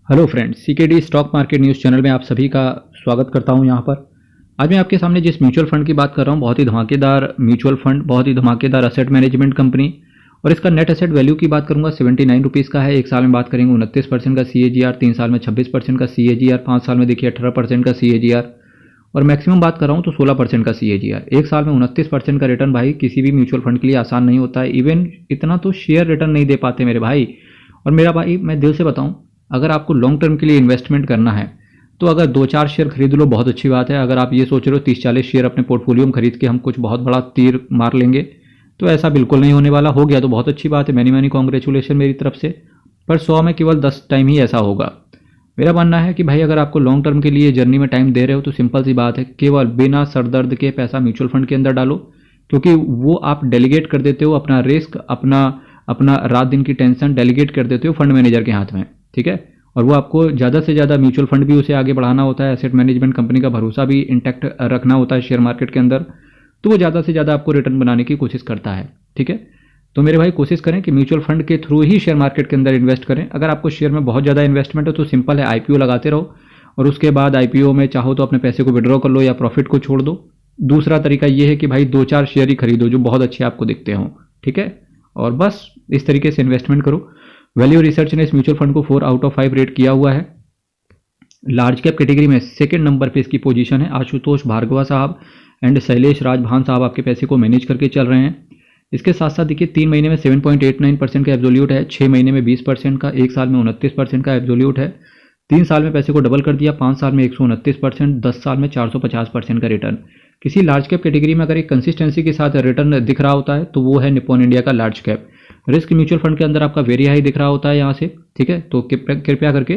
Hello friends, CKD stock market news channel में आप सभी का स्वागत करता हूं। यहाँ पर आज मैं आपके सामने जिस म्यूचुअल फंड की बात कर रहा हूं, बहुत ही धमाकेदार म्यूचुअल फंड, बहुत ही धमाकेदार असेट मैनेजमेंट कंपनी, और इसका नेट एसेट वैल्यू की बात करूंगा 79 रुपीज़ का है। एक साल में बात करेंगे 29% का CAGR, 3 साल में 26% का CAGR, 5 साल में देखिए 18% का CAGR, और मैक्सिमम बात कर रहा हूँ तो 16% का CAGR। एक साल में 29% का रिटर्न भाई किसी भी म्यूचुअल फंड के लिए आसान नहीं होता है। इवन इतना तो शेयर रिटर्न नहीं दे पाते मेरे भाई। और मेरा भाई, मैं दिल से बताऊँ, अगर आपको लॉन्ग टर्म के लिए इन्वेस्टमेंट करना है तो अगर 2-4 शेयर खरीद लो बहुत अच्छी बात है। अगर आप ये सोच रहे हो 30-40 शेयर अपने पोर्टफोलियो में खरीद के हम कुछ बहुत बड़ा तीर मार लेंगे, तो ऐसा बिल्कुल नहीं होने वाला। हो गया तो बहुत अच्छी बात है, मैनी मैनी कॉन्ग्रेचुलेशन मेरी तरफ से, पर 100 में केवल 10 टाइम ही ऐसा होगा। मेरा मानना है कि भाई अगर आपको लॉन्ग टर्म के लिए जर्नी में टाइम दे रहे हो तो सिंपल सी बात है, केवल बिना सरदर्द के पैसा म्यूचुअल फंड के अंदर डालो, क्योंकि वो आप डेलीगेट कर देते हो अपना रिस्क, अपना अपना रात दिन की टेंशन डेलीगेट कर देते हो फंड मैनेजर के हाथ में, ठीक है। और वो आपको ज़्यादा से ज़्यादा म्यूचुअल फंड भी उसे आगे बढ़ाना होता है, एसेट मैनेजमेंट कंपनी का भरोसा भी इंटैक्ट रखना होता है शेयर मार्केट के अंदर, तो वो ज़्यादा से ज़्यादा आपको रिटर्न बनाने की कोशिश करता है, ठीक है। तो मेरे भाई कोशिश करें कि म्यूचुअल फंड के थ्रू ही शेयर मार्केट के अंदर इन्वेस्ट करें। अगर आपको शेयर में बहुत ज़्यादा इन्वेस्टमेंट है तो सिंपल है, IPO लगाते रहो, और उसके बाद IPO में चाहो तो अपने पैसे को विड्रॉ कर लो या प्रॉफिट को छोड़ दो। दूसरा तरीका ये है कि भाई 2-4 शेयर ही खरीदो जो बहुत अच्छे आपको दिखते हों, ठीक है, और बस इस तरीके से इन्वेस्टमेंट करो। वैल्यू रिसर्च ने इस म्यूचुअल फंड को 4 आउट ऑफ 5 रेट किया हुआ है। लार्ज कैप कैटेगरी में सेकंड नंबर पे इसकी पोजीशन है। आशुतोष भार्गवा साहब एंड शैलेश राजभान साहब आपके पैसे को मैनेज करके चल रहे हैं। इसके साथ साथ देखिए 3 महीने में 7.89% का एब्सोल्यूट है, 6 महीने में 20% का, एक साल में 29% का एब्सोल्यूट है। 3 साल में पैसे को डबल कर दिया, 5 साल में 129%, 10 साल में 450% का रिटर्न। किसी लार्ज कैप कैटेगरी में अगर एक कंसिस्टेंसी के साथ रिटर्न दिख रहा होता है तो वो है निप्पॉन इंडिया का large cap. Risk mutual fund के अंदर आपका वेरी हाई दिख रहा होता है यहाँ से, ठीक है। तो कृपया करके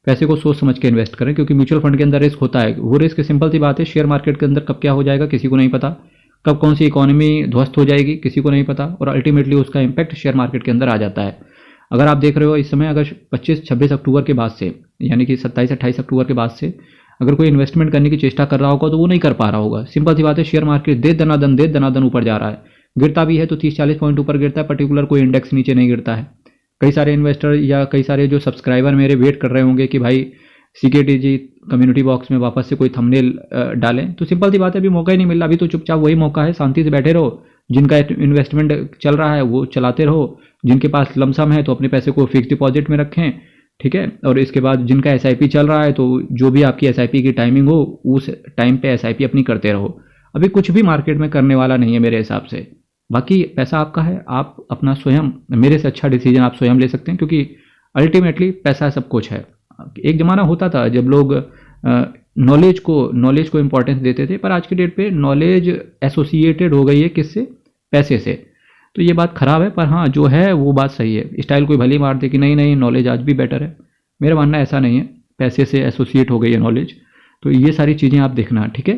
पैसे को सोच समझ के इन्वेस्ट करें, क्योंकि म्यूचुअल फंड के अंदर रिस्क होता है। वो रिस्क सिंपल सी बात है, शेयर मार्केट के अंदर कब क्या हो जाएगा किसी को नहीं पता, कब कौन सी इकोनॉमी ध्वस्त हो जाएगी किसी को नहीं पता, और अल्टीमेटली उसका इंपैक्ट शेयर मार्केट के अंदर आ जाता है। अगर आप देख रहे हो इस समय, अगर 25-26 अक्टूबर के बाद से, यानी कि 27-28 अक्टूबर के बाद से अगर कोई इन्वेस्टमेंट करने की चेष्टा कर रहा होगा तो वो नहीं कर पा रहा होगा। सिंपल सी बात है, शेयर मार्केट दे दनादन ऊपर जा रहा है। गिरता भी है तो 30-40 पॉइंट ऊपर गिरता है, पर्टिकुलर कोई इंडेक्स नीचे नहीं गिरता है। कई सारे इन्वेस्टर या कई सारे जो सब्सक्राइबर मेरे वेट कर रहे होंगे कि भाई सीकेडी जी कम्युनिटी बॉक्स में वापस से कोई थंबनेल डालें, तो सिंपल सी बात है, अभी मौका ही नहीं मिल रहा। अभी तो चुपचाप वही मौका है, शांति से बैठे रहो। जिनका इन्वेस्टमेंट चल रहा है वो चलाते रहो, जिनके पास लमसम है तो अपने पैसे को फिक्स डिपॉजिट में रखें, ठीक है। और इसके बाद जिनका SIP चल रहा है तो जो भी आपकी SIP की टाइमिंग हो उस टाइम पे SIP अपनी करते रहो। अभी कुछ भी मार्केट में करने वाला नहीं है मेरे हिसाब से। बाकी पैसा आपका है, आप अपना स्वयं, मेरे से अच्छा डिसीजन आप स्वयं ले सकते हैं, क्योंकि अल्टीमेटली पैसा सब कुछ है। एक ज़माना होता था जब लोग नॉलेज को इंपॉर्टेंस देते थे, पर आज की डेट पे नॉलेज एसोसिएटेड हो गई है किससे? पैसे से। तो ये बात ख़राब है, पर हाँ जो है वो बात सही है। स्टाइल कोई भली मार दे कि नहीं नहीं नॉलेज आज भी बेटर है, मेरा मानना ऐसा नहीं है। पैसे से एसोसिएट हो गई है नॉलेज, तो ये सारी चीज़ें आप देखना, ठीक है।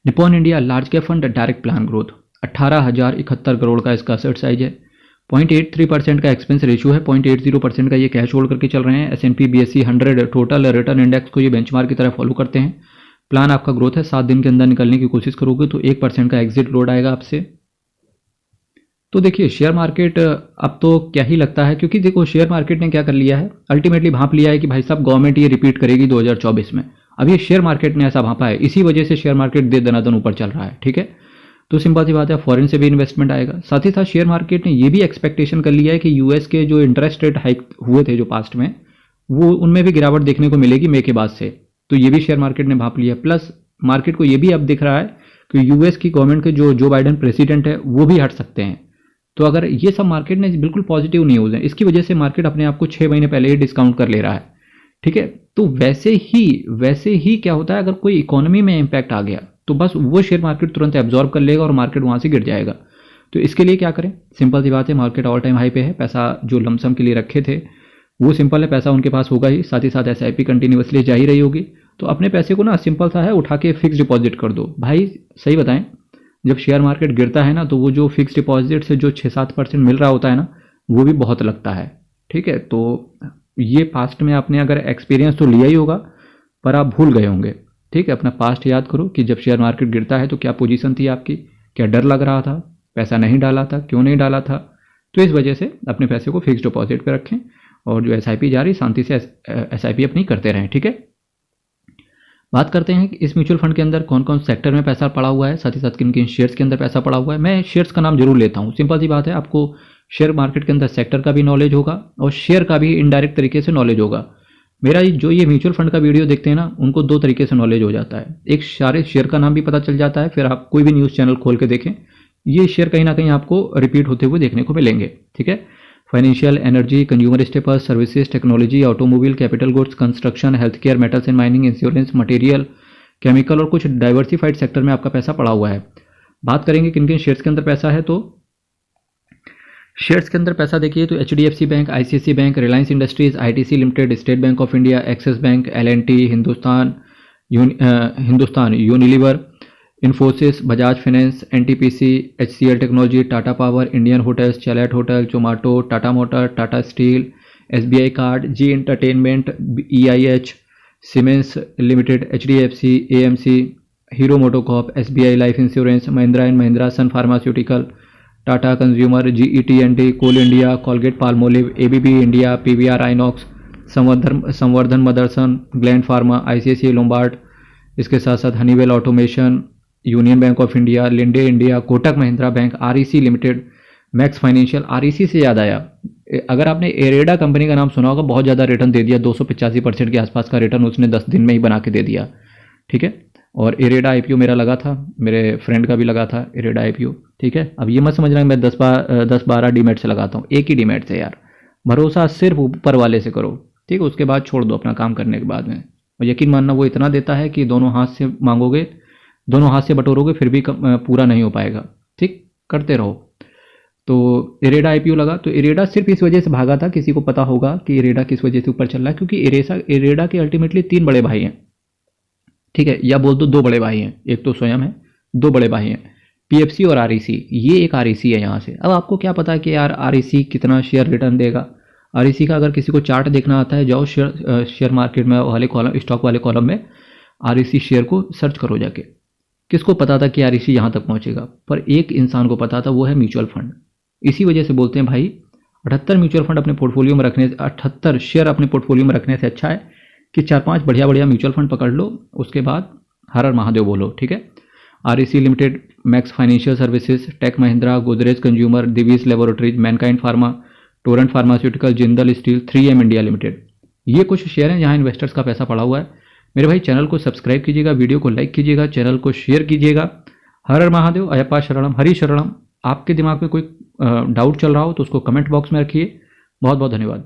Nippon India large cap fund direct plan growth, 18,071 crore का इसका असेट साइज है। 0.83% का एक्सपेंस रेशियो है, 0.80% का ये कैश होल्ड करके चल रहे हैं। S&P BSE 100 total return index को ये बेंचमार्क की तरह फॉलो करते हैं। प्लान आपका ग्रोथ है, 7 दिन के अंदर निकलने की कोशिश करोगे तो 1% का एग्जिट लोड आएगा आपसे। तो देखिए शेयर मार्केट अब तो क्या ही लगता है, क्योंकि देखो शेयर मार्केट ने क्या कर लिया है, अल्टीमेटली भांप लिया है कि भाई साहब गवर्नमेंट ये रिपीट करेगी 2024 में। अब ये शेयर मार्केट ने ऐसा भांपा है, इसी वजह से शेयर मार्केट दे दनादन ऊपर चल रहा है, ठीक है। तो सिंपल सी बात है, फॉरेन से भी इन्वेस्टमेंट आएगा। साथ ही साथ शेयर मार्केट ने ये भी एक्सपेक्टेशन कर लिया है कि US के जो इंटरेस्ट रेट हाइक हुए थे जो पास्ट में, वो उनमें भी गिरावट देखने को मिलेगी मई के बाद से। तो ये भी शेयर मार्केट ने भांप लिया। प्लस मार्केट को ये भी अब दिख रहा है कि US की गवर्नमेंट के जो बाइडेन प्रेसिडेंट है वो भी हट सकते हैं। तो अगर ये सब मार्केट ने बिल्कुल पॉजिटिव न्यूज़ है, इसकी वजह से मार्केट अपने आप को 6 महीने पहले ही डिस्काउंट कर ले रहा है, ठीक है। तो वैसे ही क्या होता है, अगर कोई इकोनॉमी में इंपैक्ट आ गया तो बस वो शेयर मार्केट तुरंत एब्जॉर्ब कर लेगा और मार्केट वहाँ से गिर जाएगा। तो इसके लिए क्या करें, सिंपल सी बात है, मार्केट ऑल टाइम हाई पे है। पैसा जो लमसम के लिए रखे थे वो सिंपल है, पैसा उनके पास होगा ही, साथ ही साथ SIP कंटिन्यूसली जा ही रही होगी। तो अपने पैसे को ना सिंपल सा है, उठा के फिक्स डिपॉजिट कर दो भाई। सही बताएं, जब शेयर मार्केट गिरता है ना तो वो जो फिक्स डिपॉजिट से जो 6-7% मिल रहा होता है ना, वो भी बहुत लगता है, ठीक है। तो ये पास्ट में आपने अगर एक्सपीरियंस तो लिया ही होगा, पर आप भूल गए होंगे, ठीक है। अपना पास्ट याद करो कि जब शेयर मार्केट गिरता है तो क्या पोजीशन थी आपकी, क्या डर लग रहा था, पैसा नहीं डाला था, क्यों नहीं डाला था। तो इस वजह से अपने पैसे को फिक्स डिपॉजिट पे रखें और जो SIP जा रही शांति से SIP अपनी करते रहें, ठीक है। बात करते हैं कि इस म्यूचुअल फंड के अंदर कौन कौन सेक्टर में पैसा पड़ा हुआ है, साथ ही साथ किन किन शेयर्स के अंदर पैसा पड़ा हुआ है। मैं शेयर्स का नाम जरूर लेता हूँ, सिंपल सी बात है, आपको शेयर मार्केट के अंदर सेक्टर का भी नॉलेज होगा और शेयर का भी इनडायरेक्ट तरीके से नॉलेज होगा। मेरा जो ये म्यूचुअल फंड का वीडियो देखते हैं ना, उनको दो तरीके से नॉलेज हो जाता है। एक सारे शेयर का नाम भी पता चल जाता है, फिर आप कोई भी न्यूज़ चैनल खोल के देखें, ये शेयर कहीं ना कहीं आपको रिपीट होते हुए देखने को मिलेंगे, ठीक है। Financial, energy, consumer staples, services, technology, automobile, capital goods, construction, health care, metals and mining, insurance, material, chemical और कुछ डाइवर्सिफाइड सेक्टर में आपका पैसा पड़ा हुआ है। बात करेंगे किन किन शेयर्स के अंदर पैसा है, तो शेयर्स के अंदर पैसा देखिए तो HDFC bank, ICICI bank, Reliance Industries, ITC limited, State Bank of India, Axis Bank, L&T, Hindustan Unilever, Infosys, Bajaj finance, NTPC, HCL technology, Tata power, Indian hotels, Chalet hotel, Zomato, Tata motor, Tata steel, SBI card, Zee entertainment, EIH, Siemens limited, HDFC, AMC, Hero MotoCorp, SBI life insurance, Mahindra and Mahindra, Sun pharmaceutical, Tata consumer, GET&T, Coal India, Colgate Palmolive, ABB India, PVR INOX, Samvardhana Motherson, gland pharma, ICICI Lombard, इसके साथ साथ Honeywell automation, union bank of India, Linde India, Kotak Mahindra bank, REC limited, Max financial. REC से याद आया, अगर आपने एरेडा company का नाम सुना होगा, बहुत ज़्यादा रिटर्न दे दिया, 285% के आसपास का रिटर्न उसने 10 दिन में ही बना के दे दिया, ठीक है। और एरेडा IPO मेरा लगा था, मेरे फ्रेंड का भी लगा था एरेडा IPO, ठीक है। अब ये मत समझना मैं 10-12 डीमेट से लगाता हूँ, एक ही डीमेट से यार। भरोसा सिर्फ ऊपर वाले से करो, ठीक है, उसके बाद छोड़ दो अपना काम करने के बाद में। और यकीन मानना वो इतना देता है कि दोनों हाथ से मांगोगे, दोनों हाथ से बटोरोगे, फिर भी पूरा नहीं हो पाएगा, ठीक, करते रहो। तो एरेडा IPO लगा, तो एरेडा सिर्फ इस वजह से भागा था, किसी को पता होगा कि एरेडा किस वजह से ऊपर चल रहा है, क्योंकि एरेडा के अल्टीमेटली 3 बड़े भाई हैं, ठीक है, या बोल दो 2 बड़े भाई हैं, एक तो स्वयं है, 2 बड़े भाई हैं, PFC और REC। ये एक REC है यहाँ से। अब आपको क्या पता है कि यार REC कितना शेयर रिटर्न देगा। REC का अगर किसी को चार्ट देखना आता है, जाओ शेयर मार्केट में वाले कॉलम, स्टॉक वाले कॉलम में REC शेयर को सर्च करो जाके। किसको पता था कि REC यहाँ तक पहुँचेगा, पर एक इंसान को पता था, वो है म्यूचुअल फंड। इसी वजह से बोलते हैं भाई 78 म्यूचुअल फंड अपने पोर्टफोलियो में रखने, 78 शेयर अपने पोर्टफोलियो में रखने से अच्छा है कि 4-5 बढ़िया बढ़िया म्यूचुअल फंड पकड़ लो, उसके बाद हर हर महादेव बोलो, ठीक है। REC limited, Max financial services, Tech Mahindra, Godrej consumer, Divi's laboratories, Mankind pharma, Torrent pharmaceutical, Jindal steel, 3M India limited. ये कुछ शेयर हैं जहां इन्वेस्टर्स का पैसा पड़ा हुआ है। मेरे भाई चैनल को सब्सक्राइब कीजिएगा, वीडियो को लाइक कीजिएगा, चैनल को शेयर कीजिएगा। हर हर महादेव, अयप्पा शरणम, हरि शरणम। आपके दिमाग में कोई डाउट चल रहा हो तो उसको कमेंट बॉक्स में रखिए। बहुत बहुत धन्यवाद।